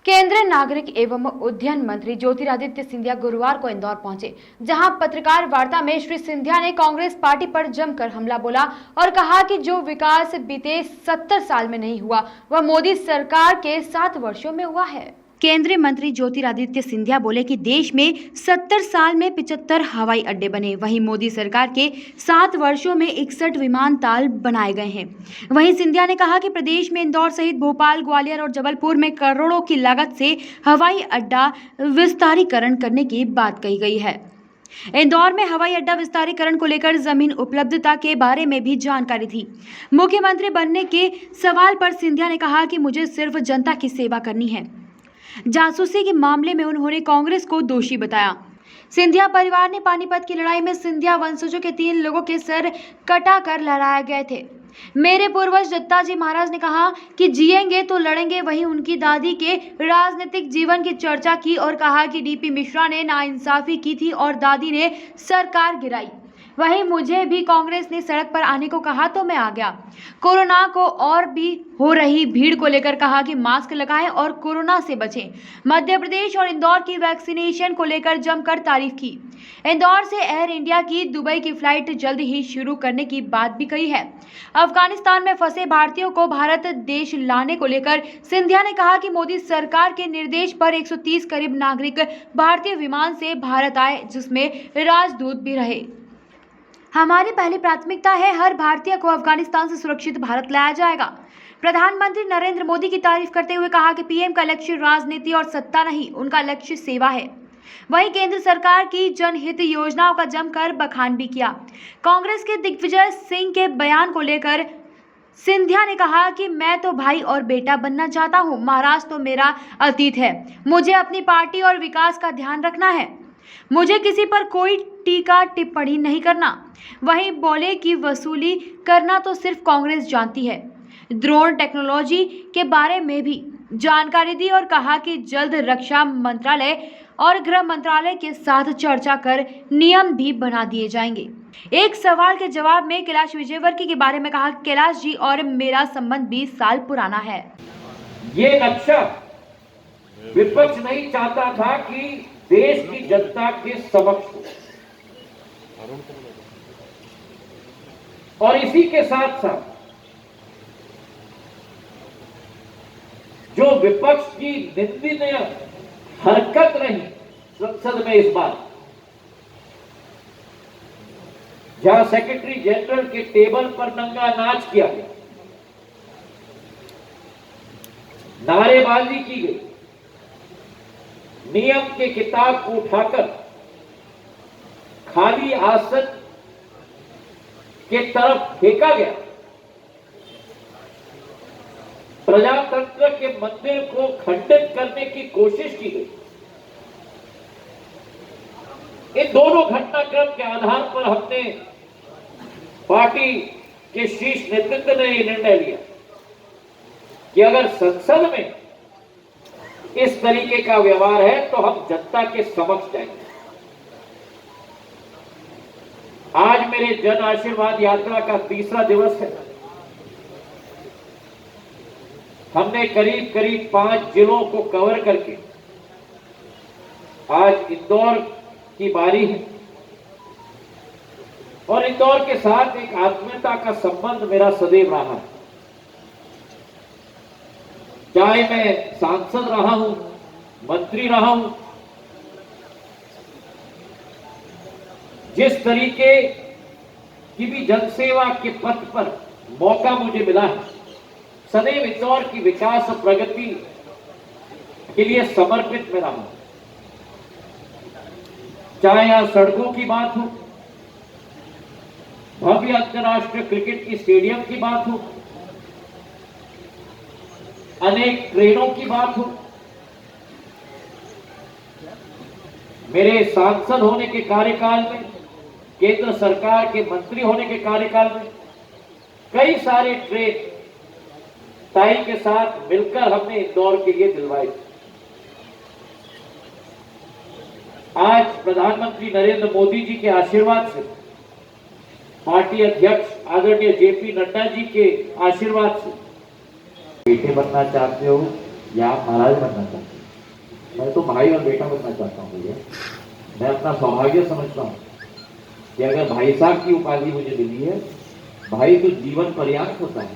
केंद्रीय नागरिक एवं उड्डयन मंत्री ज्योतिरादित्य सिंधिया गुरुवार को इंदौर पहुंचे, जहां पत्रकार वार्ता में श्री सिंधिया ने कांग्रेस पार्टी पर जमकर हमला बोला और कहा कि जो विकास बीते 70 साल में नहीं हुआ वह मोदी सरकार के 7 वर्षों में हुआ है। केंद्रीय मंत्री ज्योतिरादित्य सिंधिया बोले कि देश में 70 साल में 75 हवाई अड्डे बने, वहीं मोदी सरकार के 7 वर्षों में 61 विमानतल बनाए गए हैं। वहीं सिंधिया ने कहा कि प्रदेश में इंदौर सहित भोपाल, ग्वालियर और जबलपुर में करोड़ों की लागत से हवाई अड्डा विस्तारीकरण करने की बात कही गई है। इंदौर में हवाई अड्डा विस्तारीकरण को लेकर जमीन उपलब्धता के बारे में भी जानकारी थी। मुख्यमंत्री बनने के सवाल पर सिंधिया ने कहा कि मुझे सिर्फ जनता की सेवा करनी है। जासूसी के मामले में उन्होंने कांग्रेस को दोषी बताया। सिंधिया परिवार ने पानीपत की लड़ाई में सिंधिया वंशजों के 3 लोगों के सर कटा कर लहराए गए थे। मेरे पूर्वज दत्ताजी महाराज ने कहा कि जिएंगे तो लड़ेंगे। वहीं उनकी दादी के राजनीतिक जीवन की चर्चा की और कहा कि डीपी मिश्रा ने नाइंसाफी की थी और दादी ने सरकार गिराई। वहीं मुझे भी कांग्रेस ने सड़क पर आने को कहा तो मैं आ गया। कोरोना को और भी हो रही भीड़ को लेकर कहा कि मास्क लगाएं और कोरोना से बचें। मध्य प्रदेश और इंदौर की वैक्सीनेशन को लेकर जमकर तारीफ की। इंदौर से एयर इंडिया की दुबई की फ्लाइट जल्द ही शुरू करने की बात भी कही है। अफगानिस्तान में फंसे भारतीयों को भारत देश लाने को लेकर सिंधिया ने कहा कि मोदी सरकार के निर्देश पर 130 करीब नागरिक भारतीय विमान से भारत आए, जिसमें राजदूत भी रहे। हमारी पहली प्राथमिकता है हर भारतीय को अफगानिस्तान से सुरक्षित भारत लाया जाएगा। प्रधानमंत्री नरेंद्र मोदी की तारीफ करते हुए कहा कि पीएम का लक्ष्य राजनीति और सत्ता नहीं, उनका लक्ष्य सेवा है। वहीं केंद्र सरकार की जनहित योजनाओं का जमकर बखान भी किया। कांग्रेस के दिग्विजय सिंह के बयान को लेकर सिंधिया ने कहा कि मैं तो भाई और बेटा बनना चाहता हूं। महाराष्ट्र तो मेरा अतीत है। मुझे अपनी पार्टी और विकास का ध्यान रखना है। मुझे किसी पर कोई टीका टिप्पणी नहीं करना। वहीं बोले कि वसूली करना तो सिर्फ कांग्रेस जानती है। ड्रोन टेक्नोलॉजी के बारे में भी जानकारी दी और कहा कि जल्द रक्षा मंत्रालय और गृह मंत्रालय के साथ चर्चा कर नियम भी बना दिए जाएंगे। एक सवाल के जवाब में कैलाश विजयवर्गीय के बारे में कहा, कैलाश जी और मेरा संबंध 20 साल पुराना है। ये नक्शा विपक्ष नहीं चाहता था कि देश की जनता के समक्ष हो, और इसी के साथ साथ जो विपक्ष की निंदनीय हरकत रही संसद में इस बार, जहां सेक्रेटरी जनरल के टेबल पर नंगा नाच किया गया, नारेबाजी की गई, नियम के किताब को उठाकर खाली आसन के तरफ फेंका गया, प्रजातंत्र के मंदिर को खंडित करने की कोशिश की गई। इन दोनों घटनाक्रम के आधार पर हमने पार्टी के शीर्ष नेतृत्व ने यह निर्णय लिया कि अगर संसद में इस तरीके का व्यवहार है तो हम जनता के समक्ष जाएंगे। आज मेरे जन आशीर्वाद यात्रा का 3रा दिवस है। हमने करीब करीब 5 जिलों को कवर करके आज इंदौर की बारी है, और इंदौर के साथ एक आत्मीयता का संबंध मेरा सदैव रहा है। चाहे मैं सांसद रहा हूं, मंत्री रहा हूं, जिस तरीके की भी जनसेवा के पथ पर मौका मुझे मिला है, सदैव इंदौर की विकास और प्रगति के लिए समर्पित मैं रहा हूं। चाहे यहां सड़कों की बात हो, भव्य अंतर्राष्ट्रीय क्रिकेट की स्टेडियम की बात हो, अनेक ट्रेनों की बात हो, मेरे सांसद होने के कार्यकाल में, केंद्र सरकार के मंत्री होने के कार्यकाल में कई सारे ट्रेन ताई के साथ मिलकर हमने इंदौर के लिए दिलवाई। आज प्रधानमंत्री नरेंद्र मोदी जी के आशीर्वाद से, पार्टी अध्यक्ष आदरणीय जेपी नड्डा जी के आशीर्वाद से बेटे बनना चाहते हो या आप महाराज बनना चाहते हो? मैं तो भाई और बेटा बनना चाहता हूँ भैया। मैं अपना सौभाग्य समझता हूँ कि अगर भाई साहब की उपाधि मुझे मिली है, भाई तो जीवन पर्याप्त होता है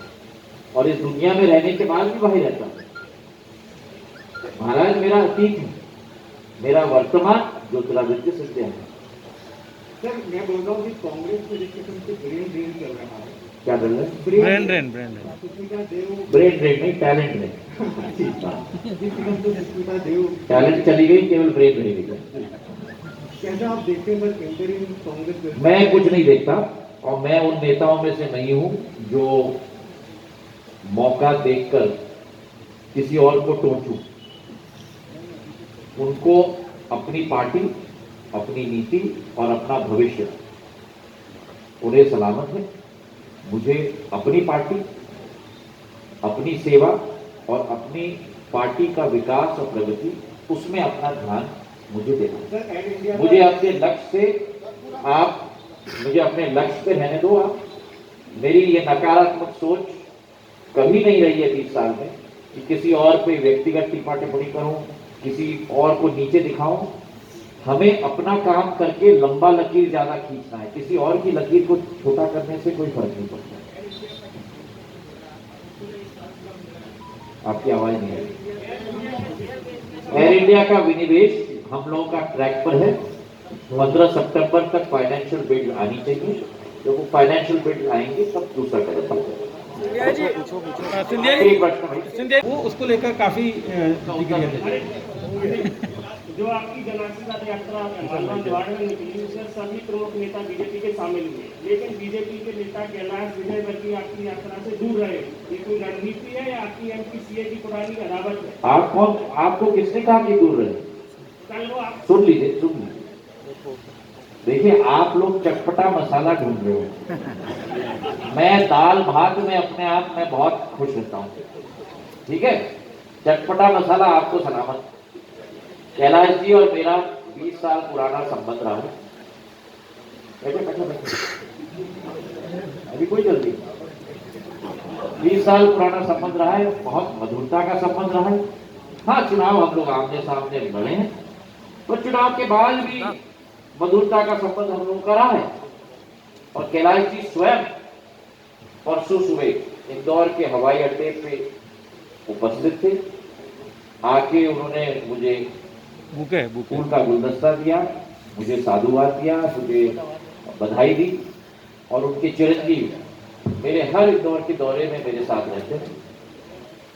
और इस दुनिया में रहने के बाद भी भाई रहता है। महाराज मेरा अतीत है, मेरा वर्तमान ज्योतिरादित्य सिंधिया है। सर मैं बोल रहा हूँ कि कांग्रेस में जिस किस्म से ब्रेन ड्रेन चल रहा है, क्या कर रहे हैं? Brain drain Sushmita Dev brain drain नहीं, टैलेंट नहीं। जिस किस्म से सुष्मिता देव टैलेंट चली गई, केवल ब्रेन रह गई। कैसा आप देखते हैं सर इंटरिम कांग्रेस में? मैं कुछ नहीं देखता और मैं उन नेताओं में से नहीं हूं जो मौका देखकर किसी और को टोचूं। उनको अपनी पार्टी, अपनी नीति और अपना भविष्य उन्हें सलामत है। मुझे अपनी पार्टी, अपनी सेवा और अपनी पार्टी का विकास और प्रगति, उसमें अपना ध्यान मुझे देना है। सर एड इंडिया मुझे अपने लक्ष्य से आप मुझे अपने लक्ष्य पे रहने दो। आप मेरी ये नकारात्मक सोच कभी नहीं रही है 20 साल में कि किसी और पे व्यक्तिगत टिप्पा टिप्पणी करूं, किसी और को नीचे दिखाऊं। हमें अपना काम करके लंबा लकीर ज्यादा खींचना है, किसी और की लकीर को छोटा करने से कोई फर्क नहीं पड़ता। आपकी आवाज नहीं आई। एयर इंडिया का विनिवेश हम लोगों का ट्रैक पर है। 15 सितंबर तक फाइनेंशियल बिल आनी चाहिए। जब वो फाइनेंशियल बिल आएंगे तब दूसरा कदम बढ़ेगा। एक प्रश्न भाई। वो उसको लेकर काफी प्रतिक्रिया देते हैं। जो आपकी जनाशीर्वाद यात्रा मालवा में निकली उसमें सभी प्रमुख नेता बीजेपी के शामिल हुए, लेकिन बीजेपी के नेता कैलाश विजयवर्गीय आपकी यात्रा से दूर रहे। ये कोई रणनीति है या आपकी एमपीसीए की पुरानी अदावत है? आप कौन, आपको किसने कहा कि दूर रहे? कल वो आप सुन लीजिए। देखिए, आप लोग चटपटा मसाला ढूंढ रहे हो। मैं दाल भात में अपने आप में बहुत खुश रहता हूँ। ठीक है, चटपटा मसाला आपको सलामत। कैलाश जी और मेरा 20 साल पुराना संबंध रहा है। अभी कोई जल्दी नहीं। 20 साल पुराना संबंध रहा है, बहुत मधुरता का संबंध रहा है। हाँ, चुनाव हम लोग आमने सामने लड़े हैं, पर चुनाव के बाद भी मधुरता का संबंध हम लोगों का रहा है। और कैलाश जी स्वयं परसों सुबह इंदौर के हवाई अड्डे पे उपस्थित थे। आके उन्होंने मुझे फूल का गुलदस्ता दिया, मुझे साधुवाद दिया, मुझे बधाई दी। और उनके चिरंजीव मेरे हर इंदौर के दौरे में मेरे साथ रहते हैं।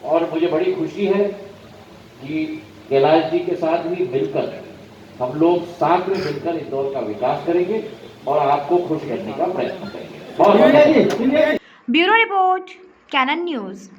और मुझे बड़ी खुशी है कि कैलाश जी के साथ भी मिलकर हम लोग साथ में मिलकर इंदौर का विकास करेंगे और आपको खुश करने का प्रयत्न करेंगे। बहुत ब्यूरो रिपोर्ट, कैनन न्यूज।